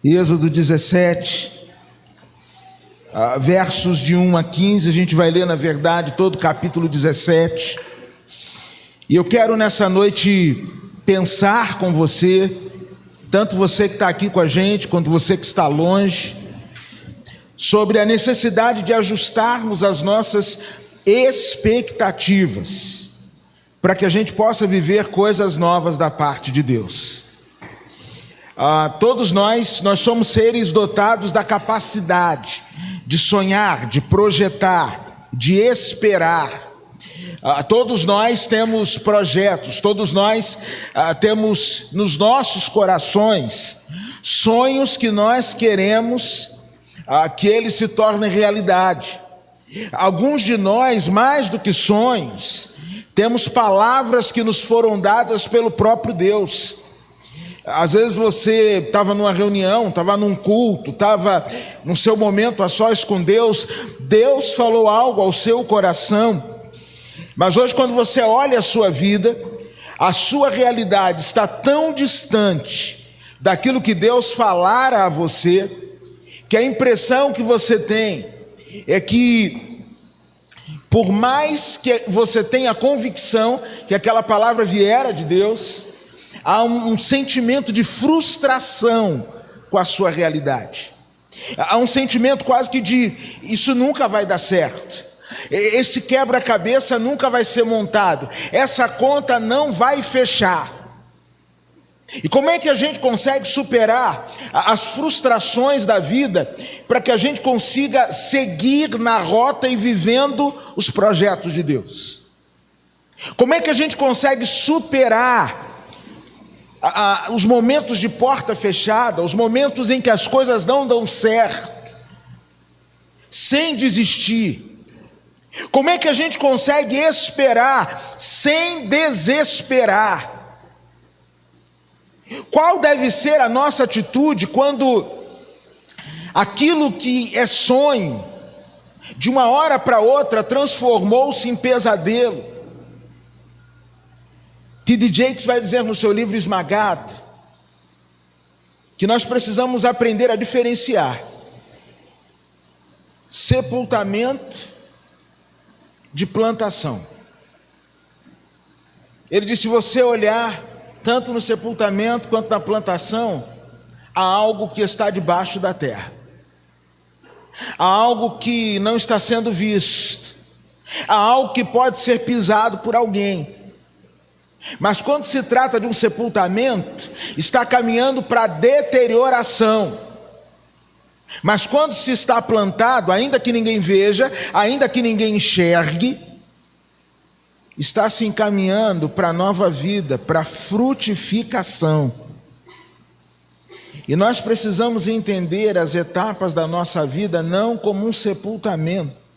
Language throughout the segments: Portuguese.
Êxodo 17, versos de 1 a 15, a gente vai ler, na verdade, todo o capítulo 17. E eu quero nessa noite pensar com você, tanto você que está aqui com a gente, quanto você que está longe, sobre a necessidade de ajustarmos as nossas expectativas, para que a gente possa viver coisas novas da parte de Deus. Todos nós somos seres dotados da capacidade de sonhar, de projetar, de esperar. Todos nós temos projetos, todos nós temos nos nossos corações sonhos que nós queremos que eles se tornem realidade. Alguns de nós, mais do que sonhos, temos palavras que nos foram dadas pelo próprio Deus. Às vezes você estava numa reunião, estava num culto, estava no seu momento a sós com Deus, Deus falou algo ao seu coração, mas hoje quando você olha a sua vida, a sua realidade está tão distante daquilo que Deus falara a você, que a impressão que você tem é que, por mais que você tenha a convicção que aquela palavra viera de Deus, há um sentimento de frustração com a sua realidade. Há um sentimento quase que de isso nunca vai dar certo. Esse quebra-cabeça nunca vai ser montado. Essa conta não vai fechar. E como é que a gente consegue superar as frustrações da vida para que a gente consiga seguir na rota e vivendo os projetos de Deus? Como é que a gente consegue superar os momentos de porta fechada, os momentos em que as coisas não dão certo, sem desistir? Como é que a gente consegue esperar sem desesperar? Qual deve ser a nossa atitude quando aquilo que é sonho, de uma hora para outra, transformou-se em pesadelo? T.D. Jakes vai dizer no seu livro Esmagado que nós precisamos aprender a diferenciar sepultamento de plantação. Ele diz: se você olhar tanto no sepultamento quanto na plantação, há algo que está debaixo da terra, há algo que não está sendo visto, há algo que pode ser pisado por alguém. Mas quando se trata de um sepultamento, está caminhando para a deterioração. Mas quando se está plantado, ainda que ninguém veja, ainda que ninguém enxergue, está se encaminhando para a nova vida, para a frutificação. E nós precisamos entender as etapas da nossa vida não como um sepultamento,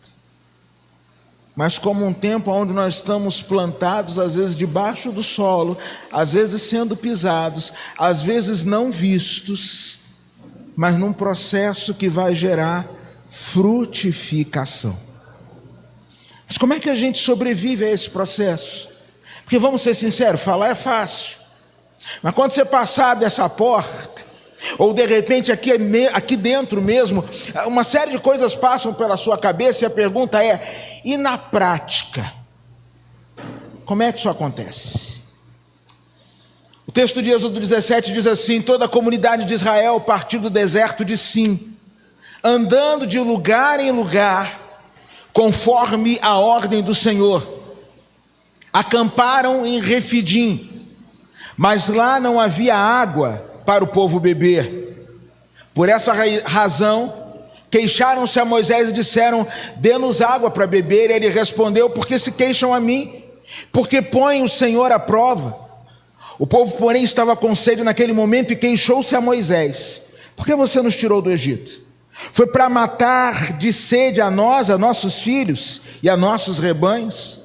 mas como um tempo onde nós estamos plantados, às vezes debaixo do solo, às vezes sendo pisados, às vezes não vistos, mas num processo que vai gerar frutificação. Mas como é que a gente sobrevive a esse processo? Porque vamos ser sinceros, falar é fácil, mas quando você passar dessa porta, ou de repente aqui dentro mesmo, uma série de coisas passam pela sua cabeça e a pergunta é: e na prática? Como é que isso acontece? O texto de Êxodo 17 diz assim: toda a comunidade de Israel partiu do deserto de Sim, andando de lugar em lugar, conforme a ordem do Senhor. Acamparam em Refidim, mas lá não havia água para o povo beber. Por essa razão, queixaram-se a Moisés e disseram: dê-nos água para beber. E ele respondeu: por que se queixam a mim? Porque põem o Senhor à prova. O povo, porém, estava com sede naquele momento e queixou-se a Moisés: por que você nos tirou do Egito? Foi para matar de sede a nós, a nossos filhos e a nossos rebanhos?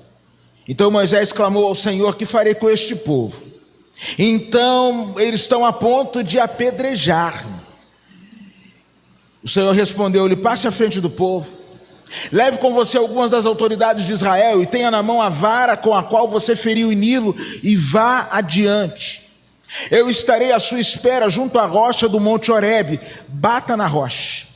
Então Moisés clamou ao Senhor: que farei com este povo? Então eles estão a ponto de apedrejar-me. O Senhor respondeu-lhe: passe à frente do povo, leve com você algumas das autoridades de Israel e tenha na mão a vara com a qual você feriu o Nilo e vá adiante. Eu estarei à sua espera junto à rocha do monte Horebe. Bata na rocha,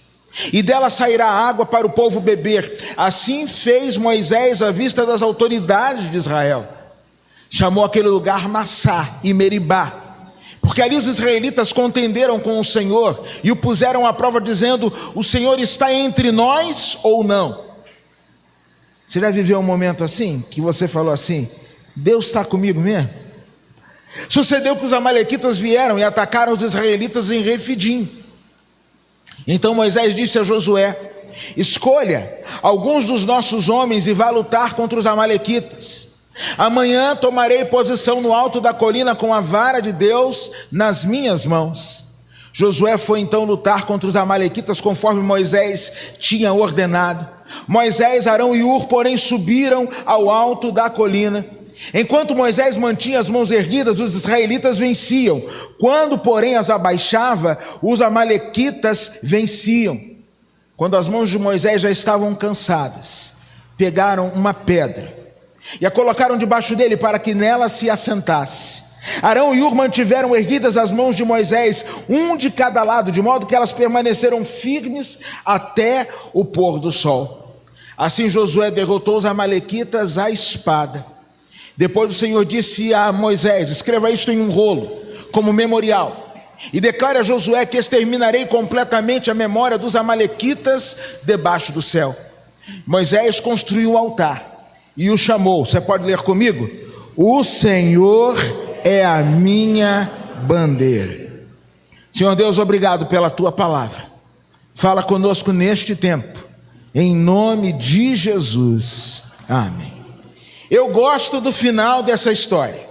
e dela sairá água para o povo beber. Assim fez Moisés à vista das autoridades de Israel. Chamou aquele lugar Massá e Meribá, porque ali os israelitas contenderam com o Senhor e o puseram à prova, dizendo: o Senhor está entre nós ou não? Você já viveu um momento assim, que você falou assim: Deus está comigo mesmo? Sucedeu que os amalequitas vieram e atacaram os israelitas em Refidim. Então Moisés disse a Josué: escolha alguns dos nossos homens e vá lutar contra os amalequitas. Amanhã tomarei posição no alto da colina com a vara de Deus nas minhas mãos. Josué foi então lutar contra os amalequitas conforme Moisés tinha ordenado. Moisés, Arão e Hur, porém, subiram ao alto da colina. Enquanto Moisés mantinha as mãos erguidas, os israelitas venciam. Quando, porém, as abaixava, os amalequitas venciam. Quando as mãos de Moisés já estavam cansadas, pegaram uma pedra e a colocaram debaixo dele para que nela se assentasse. Arão e Hur mantiveram erguidas as mãos de Moisés, um de cada lado, de modo que elas permaneceram firmes até o pôr do sol. Assim Josué derrotou os amalequitas à espada. Depois o Senhor disse a Moisés: escreva isto em um rolo, como memorial, e declare a Josué que exterminarei completamente a memória dos amalequitas debaixo do céu. Moisés construiu um altar e o chamou. Você pode ler comigo? O Senhor é a minha bandeira. Senhor Deus, obrigado pela tua palavra. Fala conosco neste tempo, em nome de Jesus. Amém. Eu gosto do final dessa história.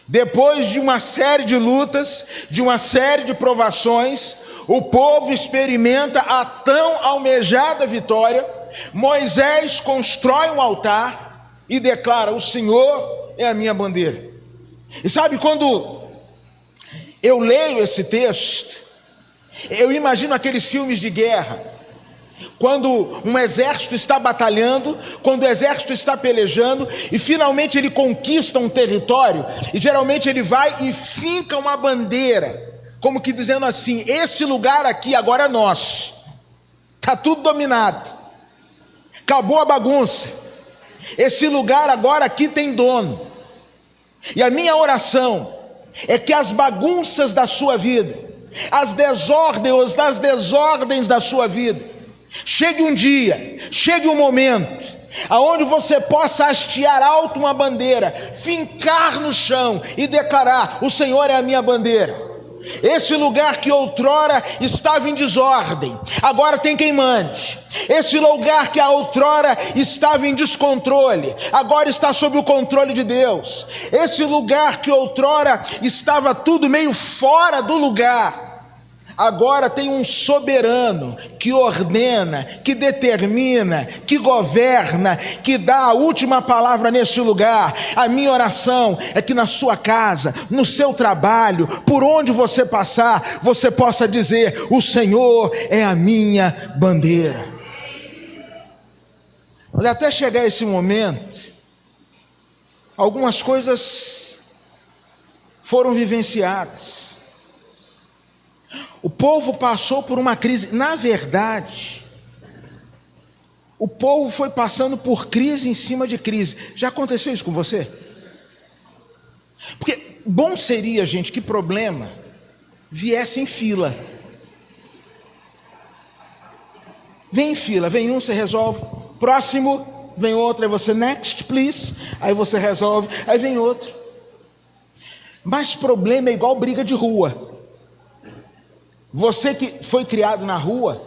Depois de uma série de lutas, de uma série de provações, o povo experimenta a tão almejada vitória. Moisés constrói um altar e declara: o Senhor é a minha bandeira. E sabe, quando eu leio esse texto, eu imagino aqueles filmes de guerra, quando um exército está batalhando, quando o exército está pelejando e finalmente ele conquista um território, e geralmente ele vai e finca uma bandeira, como que dizendo assim: esse lugar aqui agora é nosso, está tudo dominado, acabou a bagunça, esse lugar agora aqui tem dono. E a minha oração é que as bagunças da sua vida, as desordens da sua vida, chegue um dia, chegue um momento aonde você possa hastear alto uma bandeira, fincar no chão e declarar: o Senhor é a minha bandeira. Esse lugar que outrora estava em desordem, agora tem quem mande. Esse lugar que outrora estava em descontrole, agora está sob o controle de Deus. Esse lugar que outrora estava tudo meio fora do lugar, agora tem um soberano que ordena, que determina, que governa, que dá a última palavra neste lugar. A minha oração é que na sua casa, no seu trabalho, por onde você passar, você possa dizer: o Senhor é a minha bandeira. Mas até chegar esse momento, algumas coisas foram vivenciadas. O povo passou por uma crise. Na verdade, o povo foi passando por crise em cima de crise. Já aconteceu isso com você? Porque bom seria, gente, que problema viesse em fila. Vem em fila, vem um, você resolve. Próximo, vem outro, aí você next please, aí você resolve, aí vem outro. Mas problema é igual briga de rua. Você que foi criado na rua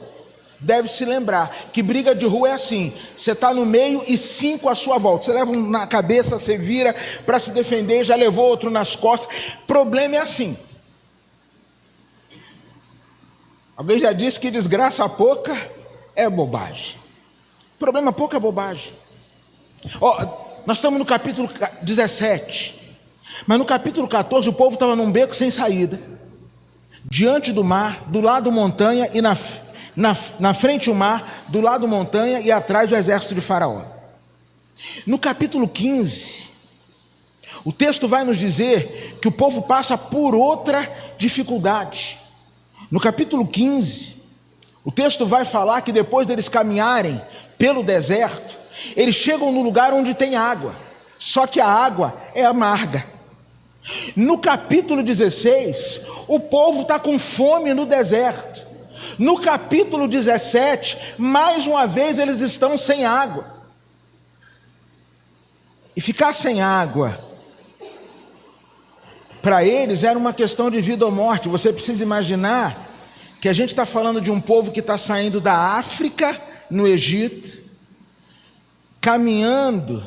deve se lembrar que briga de rua é assim: você está no meio e 5 à sua volta, você leva um na cabeça, você vira para se defender, já levou outro nas costas. Problema é assim. Alguém já disse que desgraça pouca é bobagem. Problema pouco é bobagem. Nós estamos no capítulo 17, mas no capítulo 14 o povo estava num beco sem saída, diante do mar, do lado montanha, e na frente o mar, do lado montanha e atrás o exército de Faraó. No capítulo 15, O texto vai nos dizer que o povo passa por outra dificuldade. No capítulo 15, o texto vai falar que depois deles caminharem pelo deserto, eles chegam no lugar onde tem água, só que a água é amarga. No capítulo 16, o povo está com fome no deserto. No capítulo 17, mais uma vez eles estão sem água. E ficar sem água, para eles era uma questão de vida ou morte. Você precisa imaginar que a gente está falando de um povo que está saindo da África, no Egito, caminhando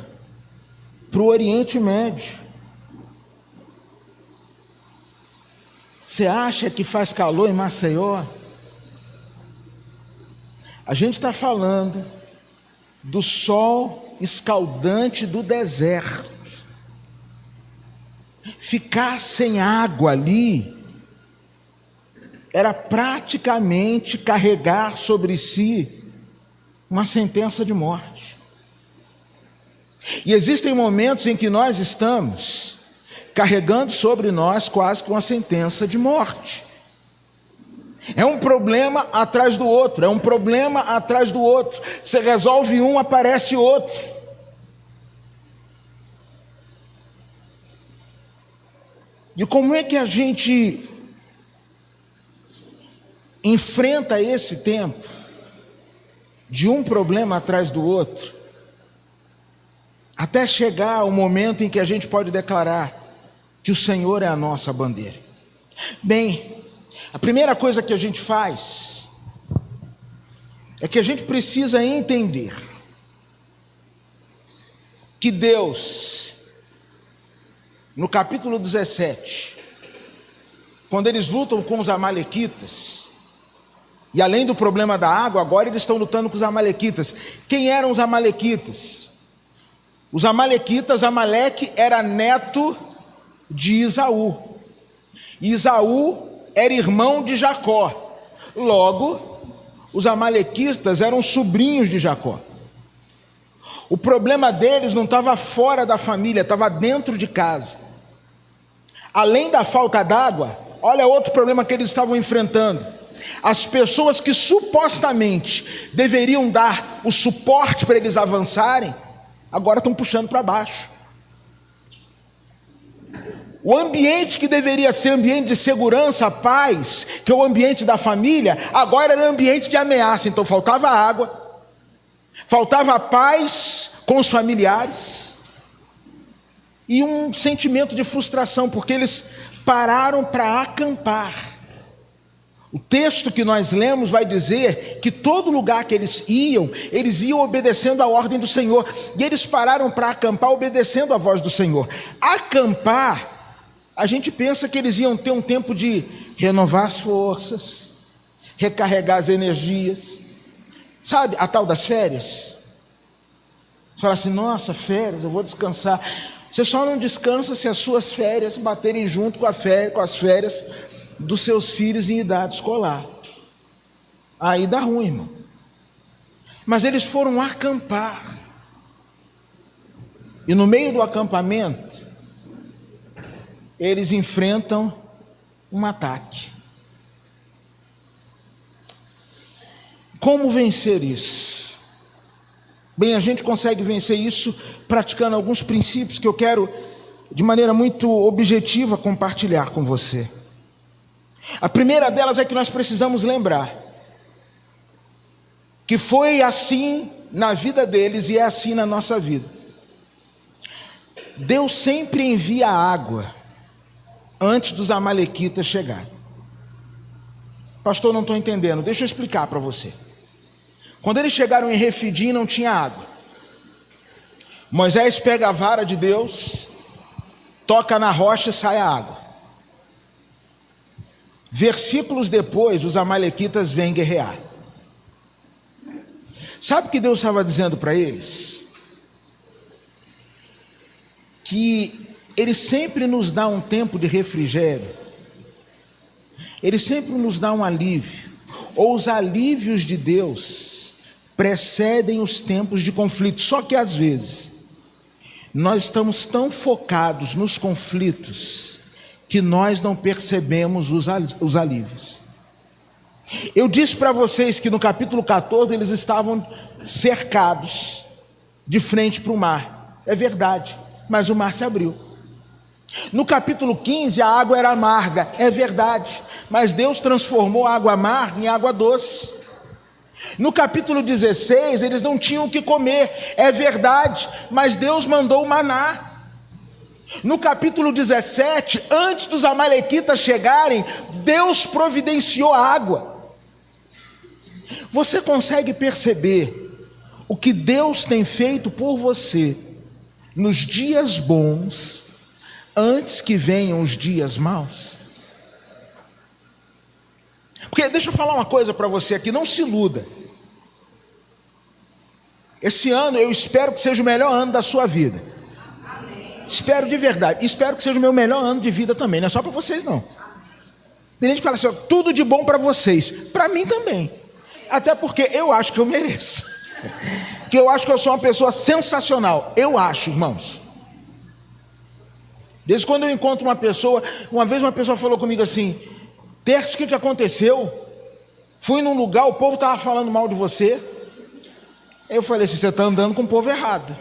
para o Oriente Médio. Você acha que faz calor em Maceió? A gente está falando do sol escaldante do deserto. Ficar sem água ali era praticamente carregar sobre si uma sentença de morte. E existem momentos em que nós estamos carregando sobre nós quase que uma sentença de morte. É um problema atrás do outro, é um problema atrás do outro. Você resolve um, aparece outro. E como é que a gente enfrenta esse tempo de um problema atrás do outro, até chegar ao momento em que a gente pode declarar que o Senhor é a nossa bandeira? Bem, a primeira coisa que a gente faz é que a gente precisa entender que Deus, no capítulo 17, quando eles lutam com os amalequitas, e além do problema da água, agora eles estão lutando com os amalequitas. Quem eram os amalequitas? Os amalequitas, Amaleque era neto de Isaú. Isaú era irmão de Jacó. Logo, os amalequitas eram sobrinhos de Jacó. O problema deles não estava fora da família, estava dentro de casa. Além da falta d'água, olha outro problema que eles estavam enfrentando. As pessoas que supostamente deveriam dar o suporte para eles avançarem, agora estão puxando para baixo. O ambiente que deveria ser ambiente de segurança, paz, que é o ambiente da família, agora era ambiente de ameaça. Então faltava água, faltava paz com os familiares e um sentimento de frustração, porque eles pararam para acampar. O texto que nós lemos vai dizer que todo lugar que eles iam obedecendo a ordem do Senhor, e eles pararam para acampar obedecendo a voz do Senhor. Acampar, a gente pensa que eles iam ter um tempo de renovar as forças, recarregar as energias, sabe, a tal das férias. Você fala assim, nossa, férias, eu vou descansar. Você só não descansa se as suas férias baterem junto com as férias dos seus filhos em idade escolar. Aí dá ruim, irmão. Mas eles foram acampar. E no meio do acampamento, eles enfrentam um ataque. Como vencer isso? Bem, a gente consegue vencer isso praticando alguns princípios que eu quero, de maneira muito objetiva, compartilhar com você. A primeira delas é que nós precisamos lembrar que foi assim na vida deles e é assim na nossa vida. Deus sempre envia água antes dos amalequitas chegarem. Pastor, não estou entendendo. Deixa eu explicar para você. Quando eles chegaram em Refidim, não tinha água. Moisés pega a vara de Deus, toca na rocha e sai a água. Versículos depois, os amalequitas vêm guerrear. Sabe o que Deus estava dizendo para eles? Que Ele sempre nos dá um tempo de refrigério. Ele sempre nos dá um alívio. Ou os alívios de Deus precedem os tempos de conflito. Só que às vezes, Nós estamos tão focados nos conflitos que nós não percebemos os alívios. Eu disse para vocês que no capítulo 14 eles estavam cercados de frente para o mar. É verdade, mas o mar se abriu. No capítulo 15 a água era amarga. É verdade, mas Deus transformou a água amarga em água doce. No capítulo 16 eles não tinham o que comer. É verdade, mas Deus mandou o maná. No capítulo 17, antes dos amalequitas chegarem, Deus providenciou água. Você consegue perceber o que Deus tem feito por você nos dias bons, antes que venham os dias maus? Porque deixa eu falar uma coisa para você aqui, não se iluda. Esse ano eu espero que seja o melhor ano da sua vida. Espero de verdade. Espero que seja o meu melhor ano de vida também. Não é só para vocês não. Tem gente que fala assim, tudo de bom para vocês. Para mim também. Até porque eu acho que eu mereço. Que eu acho que eu sou uma pessoa sensacional. Eu acho, irmãos. Desde quando eu encontro uma pessoa, uma vez uma pessoa falou comigo assim, Terço, o que aconteceu? Fui num lugar, o povo estava falando mal de você. Eu falei assim, você está andando com o povo errado.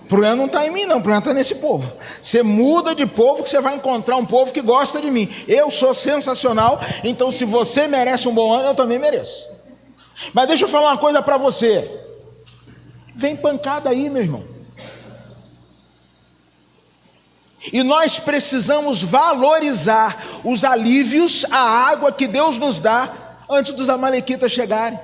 O problema não está em mim não, o problema está nesse povo. Você muda de povo que você vai encontrar um povo que gosta de mim. Eu sou sensacional, então se você merece um bom ano, eu também mereço. Mas deixa eu falar uma coisa para você. Vem pancada aí, meu irmão. E nós precisamos valorizar os alívios, a água que Deus nos dá, antes dos amalequitas chegarem.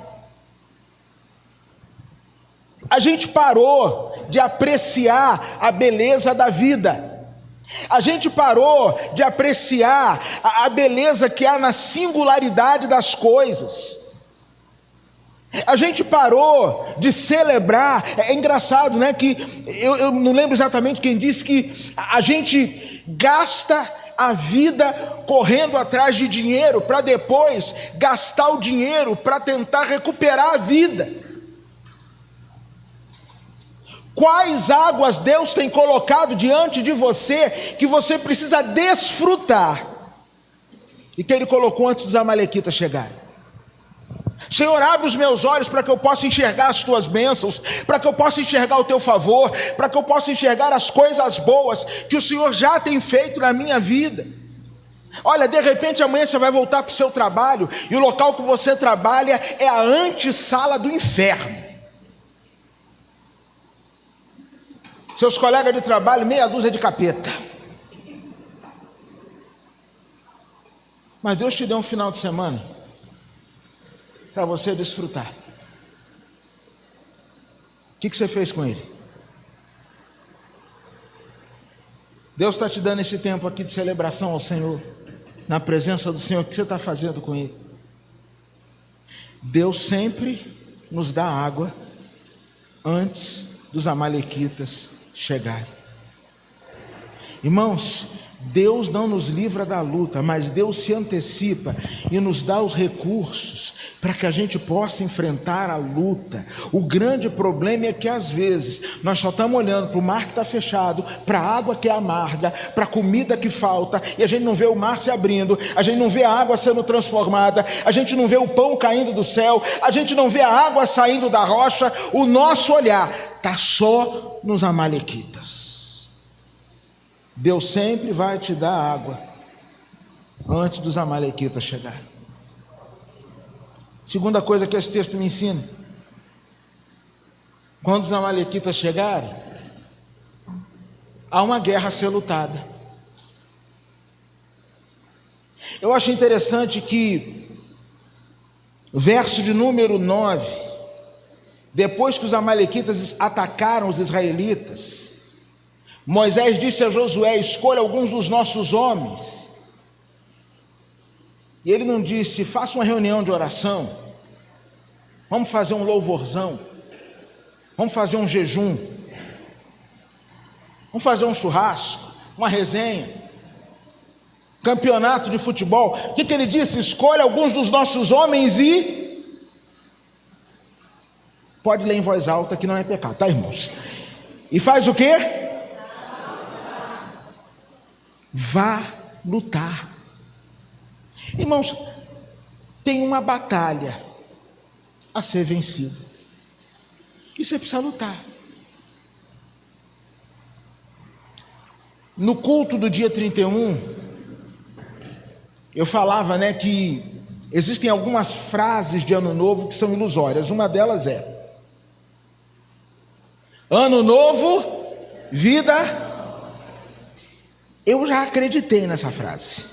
A gente parou de apreciar a beleza da vida. A gente parou de apreciar a beleza que há na singularidade das coisas. A gente parou de celebrar. É engraçado, né? Que eu não lembro exatamente quem disse que a gente gasta a vida correndo atrás de dinheiro para depois gastar o dinheiro para tentar recuperar a vida. Quais águas Deus tem colocado diante de você que você precisa desfrutar e que Ele colocou antes dos amalequitas chegarem? Senhor, abre os meus olhos para que eu possa enxergar as tuas bênçãos, para que eu possa enxergar o teu favor, para que eu possa enxergar as coisas boas que o Senhor já tem feito na minha vida. Olha, de repente amanhã você vai voltar para o seu trabalho e o local que você trabalha é a antessala do inferno. Seus colegas de trabalho, meia dúzia de capeta. Mas Deus te deu um final de semana para você desfrutar. O que você fez com ele? Deus está te dando esse tempo aqui de celebração ao Senhor, na presença do Senhor. O que você está fazendo com ele? Deus sempre nos dá água antes dos amalequitas chegarem. Irmãos, Deus não nos livra da luta, mas Deus se antecipa e nos dá os recursos para que a gente possa enfrentar a luta. O grande problema é que às vezes nós só estamos olhando para o mar que está fechado, para a água que é amarga, para a comida que falta, e a gente não vê o mar se abrindo, a gente não vê a água sendo transformada, a gente não vê o pão caindo do céu, a gente não vê a água saindo da rocha. O nosso olhar está só nos amalequitas. Deus sempre vai te dar água antes dos amalequitas chegarem. Segunda coisa que esse texto me ensina: quando os amalequitas chegarem, há uma guerra a ser lutada. Eu acho interessante que o verso de número 9, depois que os amalequitas atacaram os israelitas, Moisés disse a Josué: escolha alguns dos nossos homens. E ele não disse: faça uma reunião de oração, vamos fazer um louvorzão, vamos fazer um jejum, vamos fazer um churrasco, uma resenha, campeonato de futebol. O que ele disse? Escolha alguns dos nossos homens e... Pode ler em voz alta que não é pecado, tá, irmãos? E faz o quê? Vá lutar. Irmãos, tem uma batalha a ser vencida. E você precisa lutar. No culto do dia 31, eu falava, que existem algumas frases de Ano Novo que são ilusórias. Uma delas é: Ano Novo, vida. Eu já acreditei nessa frase.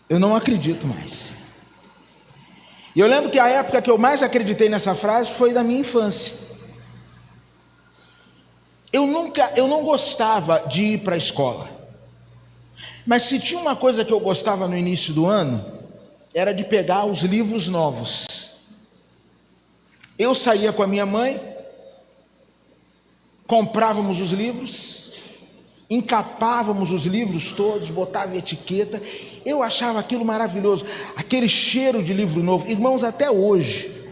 Eu não acredito mais. E eu lembro que a época que eu mais acreditei nessa frase foi da minha infância. Eu não gostava de ir para a escola. Mas se tinha uma coisa que eu gostava no início do ano, era de pegar os livros novos. Eu saía com a minha mãe, comprávamos os livros, encapávamos os livros todos, botava etiqueta. Eu achava aquilo maravilhoso, aquele cheiro de livro novo. Irmãos, até hoje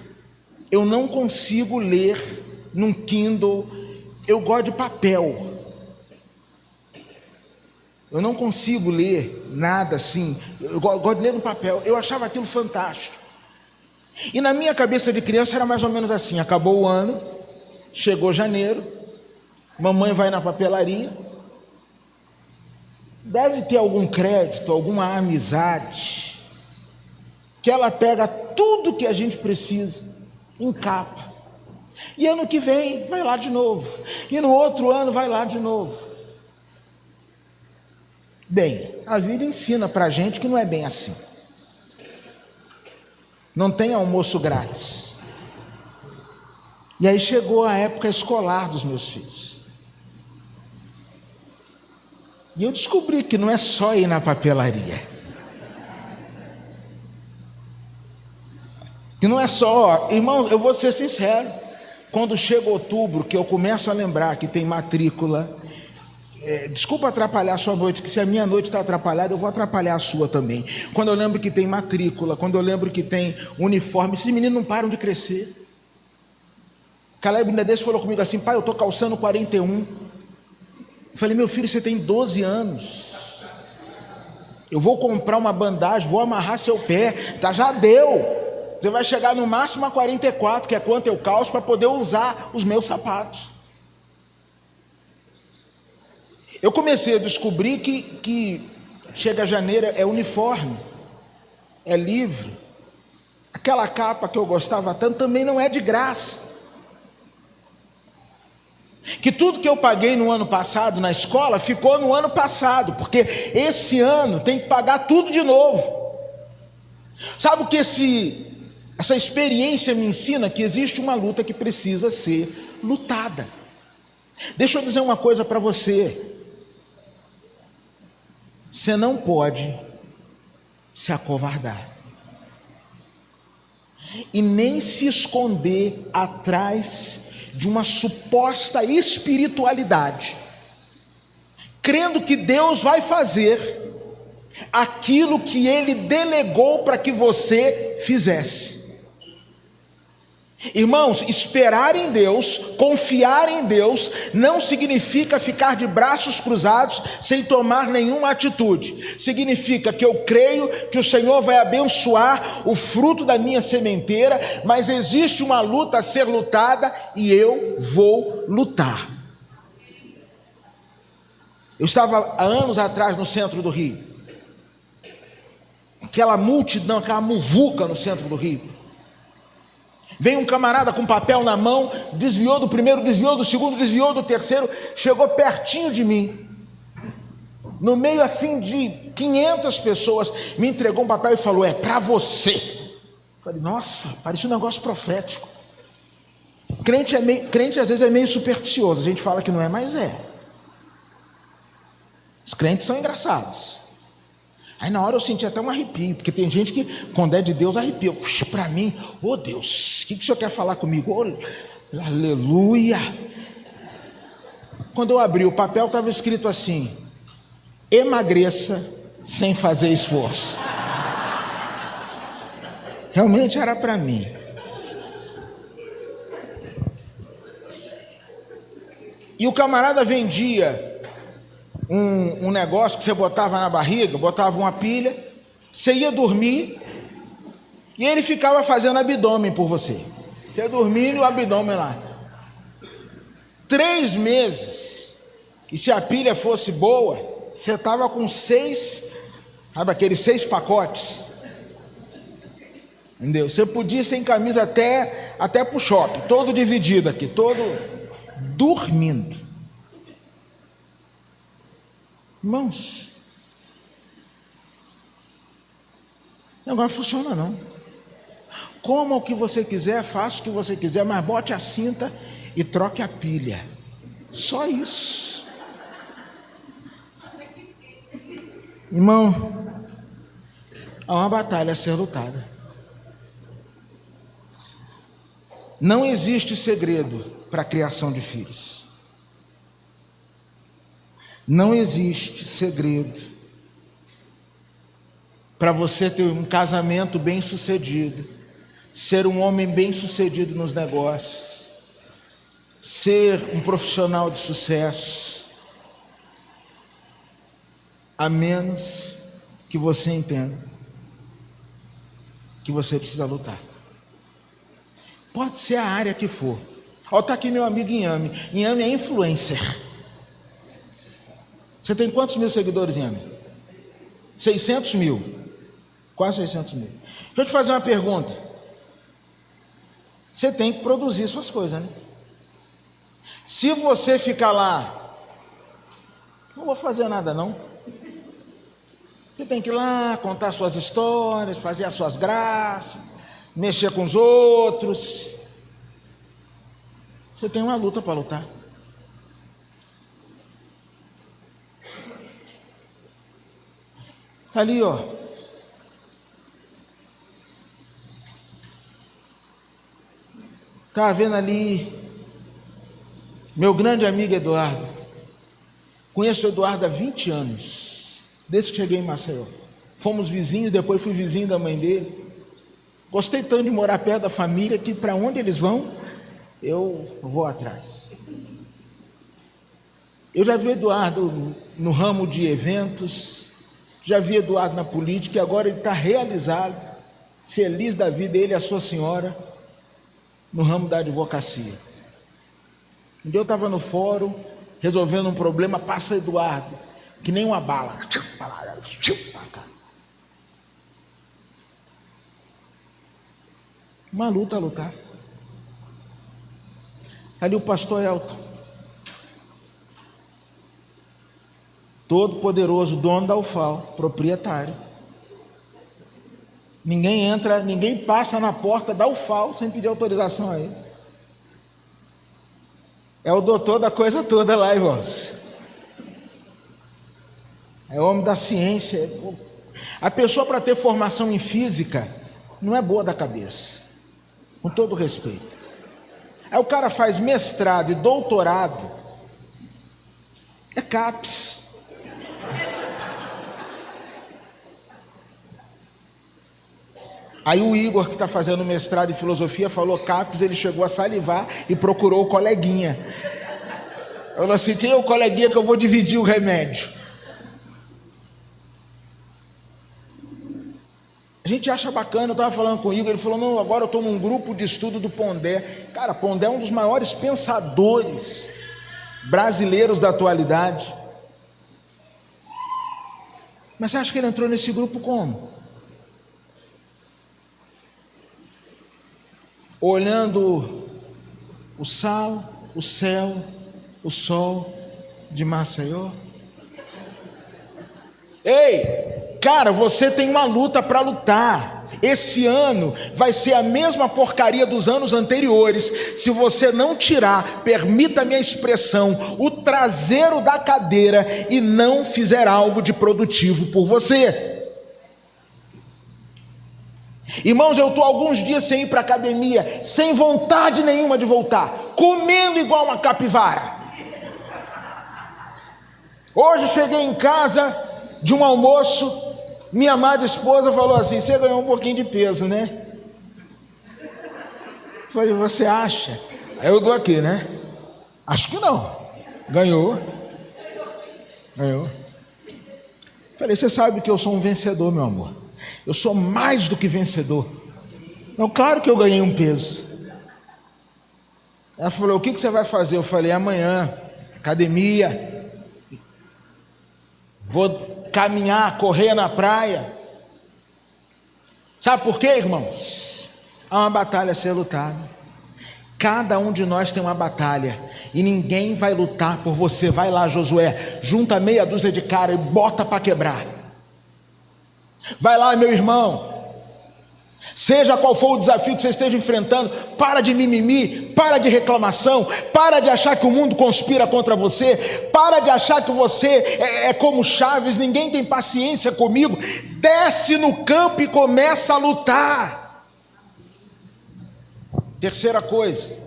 eu não consigo ler num Kindle. Eu gosto de papel. Eu não consigo ler nada assim. Eu gosto de ler no papel. Eu achava aquilo fantástico. E na minha cabeça de criança era mais ou menos assim: acabou o ano, chegou janeiro, mamãe vai na papelaria, deve ter algum crédito, alguma amizade, que ela pega tudo que a gente precisa, encapa, e ano que vem vai lá de novo, e no outro ano vai lá de novo. Bem, a vida ensina para a gente que não é bem assim. Não tem almoço grátis. E aí chegou a época escolar dos meus filhos. E eu descobri que não é só ir na papelaria. Que não é só, irmão, eu vou ser sincero, quando chega outubro, que eu começo a lembrar que tem matrícula, desculpa atrapalhar a sua noite, que se a minha noite está atrapalhada, eu vou atrapalhar a sua também. Quando eu lembro que tem matrícula, quando eu lembro que tem uniforme, esses meninos não param de crescer. Caleb Nedes falou comigo assim: pai, eu estou calçando 41. Eu falei: meu filho, você tem 12 anos. Eu vou comprar uma bandagem, vou amarrar seu pé, tá, já deu. Você vai chegar no máximo a 44, que é quanto eu calço, para poder usar os meus sapatos. Eu comecei a descobrir que chega janeiro, é uniforme, é livre. Aquela capa que eu gostava tanto também não é de graça. Que tudo que eu paguei no ano passado na escola ficou no ano passado, porque esse ano tem que pagar tudo de novo. Sabe o que essa experiência me ensina? Que existe uma luta que precisa ser lutada. Deixa eu dizer uma coisa para você. Você não pode se acovardar e nem se esconder atrás de uma suposta espiritualidade, crendo que Deus vai fazer aquilo que Ele delegou para que você fizesse. Irmãos, esperar em Deus, confiar em Deus, não significa ficar de braços cruzados sem tomar nenhuma atitude. Significa que eu creio que o Senhor vai abençoar o fruto da minha sementeira, mas existe uma luta a ser lutada e eu vou lutar. Eu estava há anos atrás no centro do Rio, aquela multidão, aquela muvuca no centro do Rio. Vem um camarada com papel na mão, desviou do primeiro, desviou do segundo, desviou do terceiro, chegou pertinho de mim, no meio assim de 500 pessoas, me entregou um papel e falou: é para você. Eu falei: nossa, parecia um negócio profético. Crente às vezes é meio supersticioso, a gente fala que não é, mas é. Os crentes são engraçados. Aí na hora eu senti até um arrepio, porque tem gente que, quando é de Deus, arrepia. Para mim, oh Deus, o que o Senhor quer falar comigo? Oh, aleluia. Quando eu abri o papel, estava escrito assim: emagreça sem fazer esforço. Realmente era para mim. E o camarada vendia um negócio que você botava na barriga, botava uma pilha, você ia dormir e ele ficava fazendo abdômen por você. Você ia dormindo e o abdômen lá. 3 meses, e se a pilha fosse boa, você estava com 6, sabe aqueles 6 pacotes? Entendeu? Você podia ir sem camisa até pro shopping, todo dividido aqui, todo dormindo. Irmãos, o negócio não funciona não. Coma o que você quiser, faça o que você quiser, mas bote a cinta e troque a pilha. Só isso. Irmão, há uma batalha a ser lutada. Não existe segredo para a criação de filhos. Não existe segredo para você ter um casamento bem-sucedido, ser um homem bem-sucedido nos negócios, ser um profissional de sucesso, a menos que você entenda que você precisa lutar. Pode ser a área que for. Ó, está aqui meu amigo Inhame. Inhame é influencer. Você tem quantos mil seguidores, Inhame? 600 mil. Quase 600 mil. Deixa eu te fazer uma pergunta. Você tem que produzir suas coisas, né? Se você ficar lá, não vou fazer nada não. Você tem que ir lá, contar suas histórias, fazer as suas graças, mexer com os outros. Você tem uma luta para lutar. Está ali, ó. Está vendo ali meu grande amigo Eduardo. Conheço o Eduardo há 20 anos, desde que cheguei em Maceió. Fomos vizinhos, depois fui vizinho da mãe dele. Gostei tanto de morar perto da família que para onde eles vão, eu vou atrás. Eu já vi Eduardo no ramo de eventos, já vi Eduardo na política, e agora ele está realizado, feliz da vida, ele e a sua senhora, no ramo da advocacia. Um dia eu estava no fórum, resolvendo um problema, passa Eduardo, que nem uma bala. Uma luta a lutar. Ali o pastor Elton, todo poderoso, dono da UFAL, proprietário. Ninguém entra, ninguém passa na porta da UFAL sem pedir autorização a ele. É o doutor da coisa toda lá, irmãos. É o homem da ciência. A pessoa, para ter formação em física, não é boa da cabeça, com todo respeito. Aí o cara faz mestrado e doutorado, é CAPES. Aí o Igor, que está fazendo mestrado em filosofia, falou CAPES, ele chegou a salivar e procurou o coleguinha. Falou assim, quem é o coleguinha que eu vou dividir o remédio? A gente acha bacana, eu estava falando com o Igor, ele falou, não, agora eu estou num grupo de estudo do Pondé. Cara, Pondé é um dos maiores pensadores brasileiros da atualidade. Mas você acha que ele entrou nesse grupo como? Olhando o sal, o céu, o sol de Maceió. Ei, cara, você tem uma luta para lutar. Esse ano vai ser a mesma porcaria dos anos anteriores, se você não tirar, permita-me a expressão, o traseiro da cadeira e não fizer algo de produtivo por você. Irmãos, eu estou alguns dias sem ir para a academia, sem vontade nenhuma de voltar, comendo igual uma capivara. Hoje cheguei em casa de um almoço, minha amada esposa falou assim, você ganhou um pouquinho de peso, né? Eu falei, você acha? Aí eu dou aqui, né? Acho que não. Ganhou. Eu falei, você sabe que eu sou um vencedor, meu amor. Eu sou mais do que vencedor. Não, claro que eu ganhei um peso. Ela falou, o que você vai fazer? Eu falei, amanhã, academia, vou caminhar, correr na praia. Sabe por quê, irmãos? Há uma batalha a ser lutada. Cada um de nós tem uma batalha, e ninguém vai lutar por você. Vai lá, Josué, junta meia dúzia de cara e bota para quebrar. Vai lá, meu irmão, seja qual for o desafio que você esteja enfrentando, para de mimimi, para de reclamação, para de achar que o mundo conspira contra você, para de achar que você é como Chaves, ninguém tem paciência comigo. Desce no campo e começa a lutar. Terceira coisa,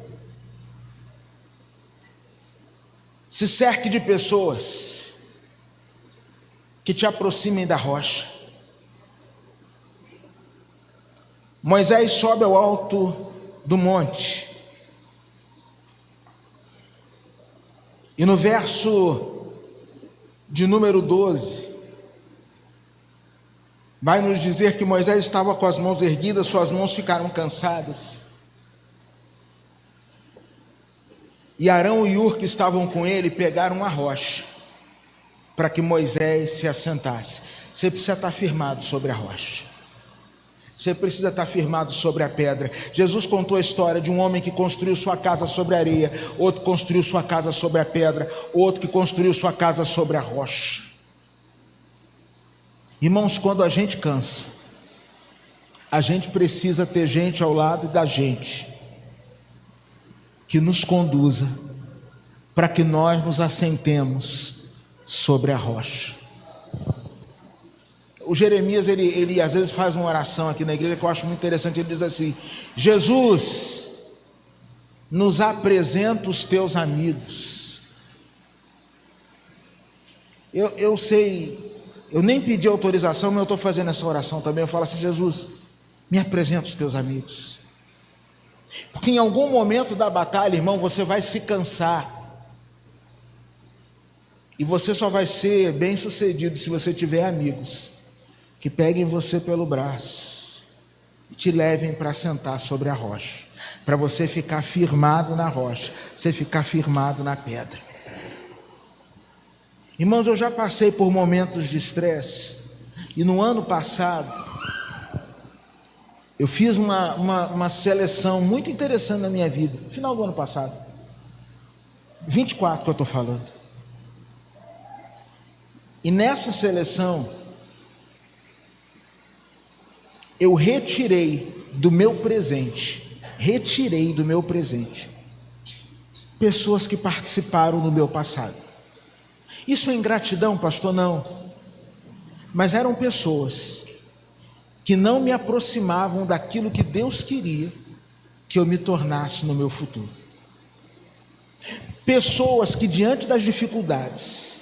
se cerque de pessoas que te aproximem da rocha. Moisés sobe ao alto do monte, e no verso de número 12, vai nos dizer que Moisés estava com as mãos erguidas, suas mãos ficaram cansadas. E Arão e Hur, que estavam com ele, pegaram uma rocha para que Moisés se assentasse. Você precisa estar firmado sobre a rocha. Você precisa estar firmado sobre a pedra. Jesus contou a história de um homem que construiu sua casa sobre a areia, outro que construiu sua casa sobre a pedra, outro que construiu sua casa sobre a rocha. Irmãos, quando a gente cansa, a gente precisa ter gente ao lado da gente que nos conduza para que nós nos assentemos sobre a rocha. O Jeremias, ele às vezes faz uma oração aqui na igreja que eu acho muito interessante. Ele diz assim: Jesus, nos apresenta os teus amigos. Eu sei, eu nem pedi autorização, mas eu estou fazendo essa oração também. Eu falo assim: Jesus, me apresenta os teus amigos. Porque em algum momento da batalha, irmão, você vai se cansar. E você só vai ser bem sucedido se você tiver amigos que peguem você pelo braço e te levem para sentar sobre a rocha, para você ficar firmado na rocha, você ficar firmado na pedra. Irmãos, eu já passei por momentos de estresse, e no ano passado eu fiz uma seleção muito interessante na minha vida, no final do ano passado, 24 que eu estou falando. E nessa seleção, eu retirei do meu presente pessoas que participaram no meu passado. Isso é ingratidão, pastor? Não. Mas eram pessoas que não me aproximavam daquilo que Deus queria que eu me tornasse no meu futuro. Pessoas que, diante das dificuldades,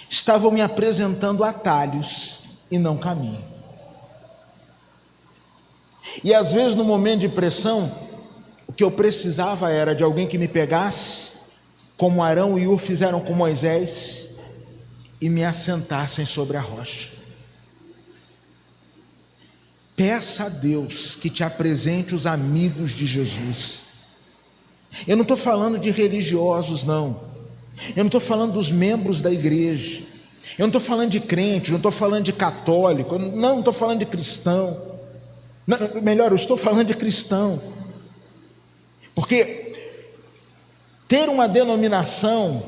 estavam me apresentando atalhos e não caminho. E às vezes, no momento de pressão, o que eu precisava era de alguém que me pegasse, como Arão e Hur fizeram com Moisés, e me assentassem sobre a rocha. Peça a Deus que te apresente os amigos de Jesus. Eu não estou falando de religiosos, não. Eu não estou falando dos membros da igreja. Eu não estou falando de crente, não estou falando de católico, não estou falando de cristão. Não, melhor, eu estou falando de cristão. Porque ter uma denominação,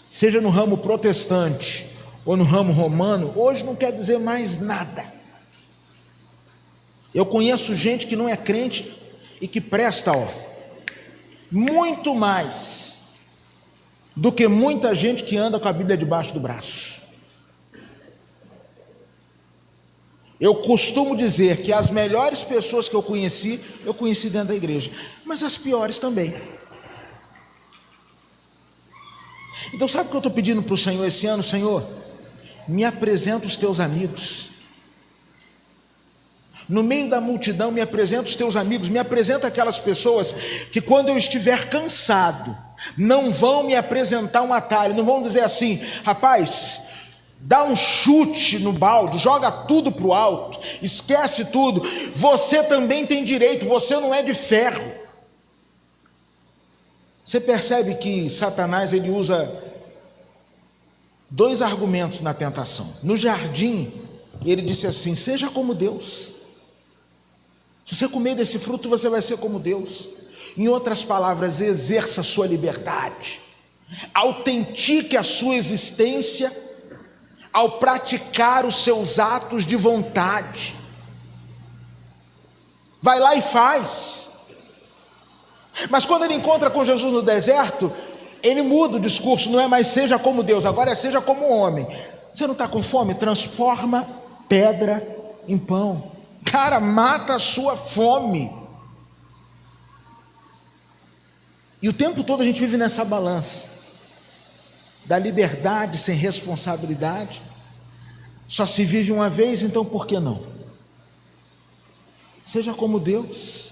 seja no ramo protestante ou no ramo romano, hoje não quer dizer mais nada. Eu conheço gente que não é crente e que presta, muito mais do que muita gente que anda com a Bíblia debaixo do braço. Eu costumo dizer que as melhores pessoas que eu conheci dentro da igreja, mas as piores também. Então sabe o que eu estou pedindo para o Senhor esse ano? Senhor, me apresenta os teus amigos. No meio da multidão, me apresenta os teus amigos, me apresenta aquelas pessoas que, quando eu estiver cansado, Não vão me apresentar um atalho, não vão dizer assim: rapaz, dá um chute no balde, joga tudo para o alto, esquece tudo, você também tem direito, você não é de ferro. Você percebe que Satanás ele usa dois argumentos na tentação. No jardim, ele disse assim: seja como Deus. Se você comer desse fruto, você vai ser como Deus. Em outras palavras, exerça a sua liberdade, autentique a sua existência ao praticar os seus atos de vontade. Vai lá e faz. Mas quando ele encontra com Jesus no deserto, ele muda o discurso, não é mais seja como Deus, agora é seja como homem. Você não está com fome? Transforma pedra em pão. Cara, mata a sua fome. E o tempo todo a gente vive nessa balança da liberdade sem responsabilidade. Só se vive uma vez, então por que não? Seja como Deus.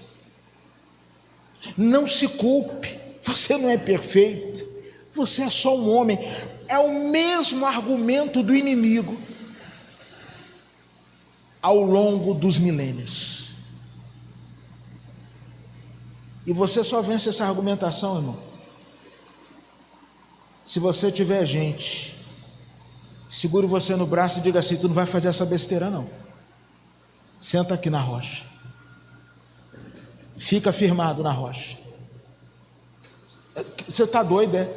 Não se culpe, você não é perfeito, você é só um homem. É o mesmo argumento do inimigo ao longo dos milênios. E você só vence essa argumentação, irmão, se você tiver gente, segure você no braço e diga assim: tu não vai fazer essa besteira não, senta aqui na rocha, fica firmado na rocha. Você está doido, é?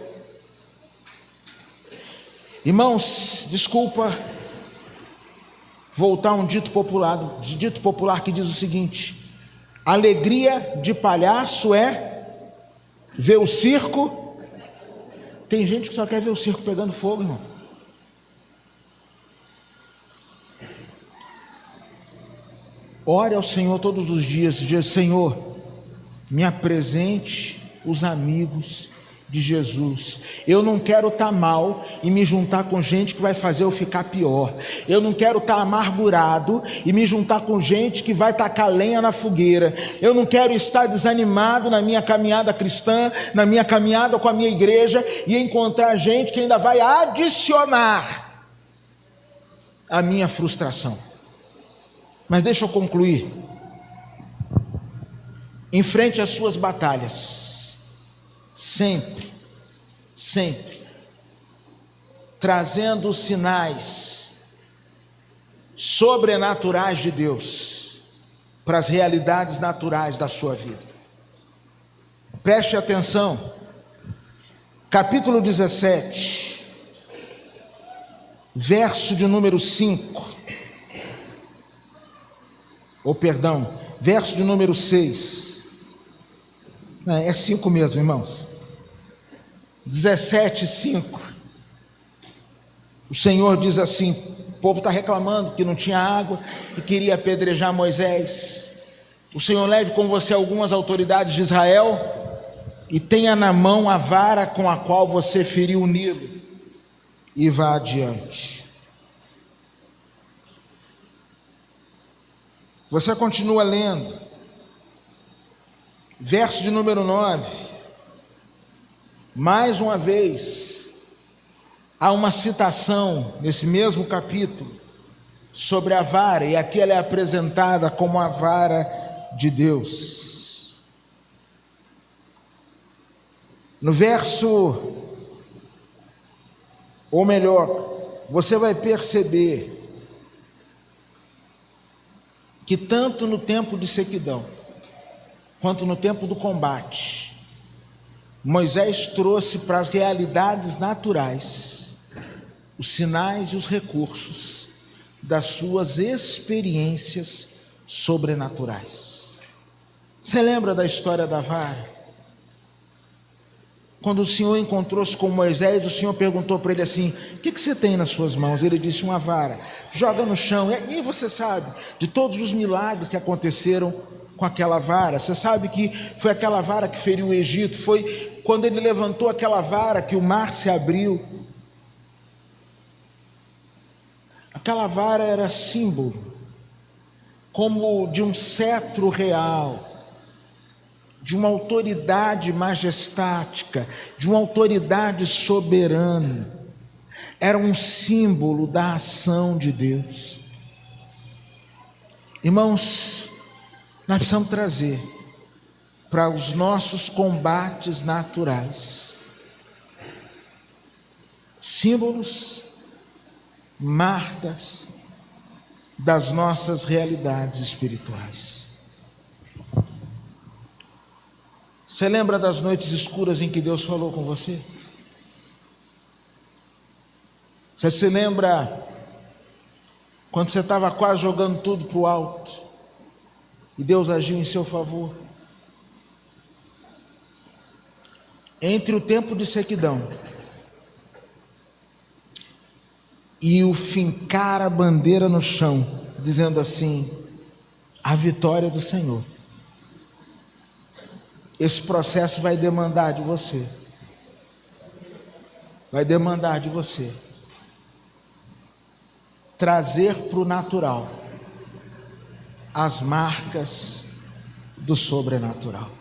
Irmãos, desculpa voltar a um dito popular que diz o seguinte: alegria de palhaço é ver o circo. Tem gente que só quer ver o circo pegando fogo, irmão. Ore ao Senhor todos os dias, diz: Senhor, me apresente os amigos de Jesus. Eu não quero estar mal e me juntar com gente que vai fazer eu ficar pior. Eu não quero estar amargurado e me juntar com gente que vai tacar lenha na fogueira. Eu não quero estar desanimado na minha caminhada cristã, na minha caminhada com a minha igreja, e encontrar gente que ainda vai adicionar a minha frustração. Mas deixa eu concluir. Enfrente as suas batalhas, sempre, trazendo sinais sobrenaturais de Deus para as realidades naturais da sua vida. Preste atenção, capítulo 17, verso de número 5, verso de número 6, é 5 mesmo, irmãos. 17:5. O Senhor diz assim: o povo está reclamando que não tinha água e queria apedrejar Moisés. O Senhor leve com você algumas autoridades de Israel e tenha na mão a vara com a qual você feriu o Nilo, e vá adiante. Você continua lendo, verso de número 9, mais uma vez, há uma citação nesse mesmo capítulo sobre a vara, e aqui ela é apresentada como a vara de Deus. No verso, ou melhor, você vai perceber que tanto no tempo de sequidão, quanto no tempo do combate, Moisés trouxe para as realidades naturais os sinais e os recursos das suas experiências sobrenaturais. Você lembra da história da vara? Quando o Senhor encontrou-se com Moisés, o Senhor perguntou para ele assim: o que você tem nas suas mãos? Ele disse: uma vara. Joga no chão. E você sabe de todos os milagres que aconteceram com aquela vara. Você sabe que foi aquela vara que feriu o Egito, foi quando ele levantou aquela vara que o mar se abriu. Aquela vara era símbolo, como de um cetro real, de uma autoridade majestática, de uma autoridade soberana. Era um símbolo da ação de Deus. Irmãos, nós precisamos trazer para os nossos combates naturais símbolos, marcas das nossas realidades espirituais. Você lembra das noites escuras em que Deus falou com você? Você se lembra quando você estava quase jogando tudo para o alto e Deus agiu em seu favor? Entre o tempo de sequidão e o fincar a bandeira no chão, dizendo assim: a vitória do Senhor. Esse processo vai demandar de você. Vai demandar de você trazer para o natural as marcas do sobrenatural.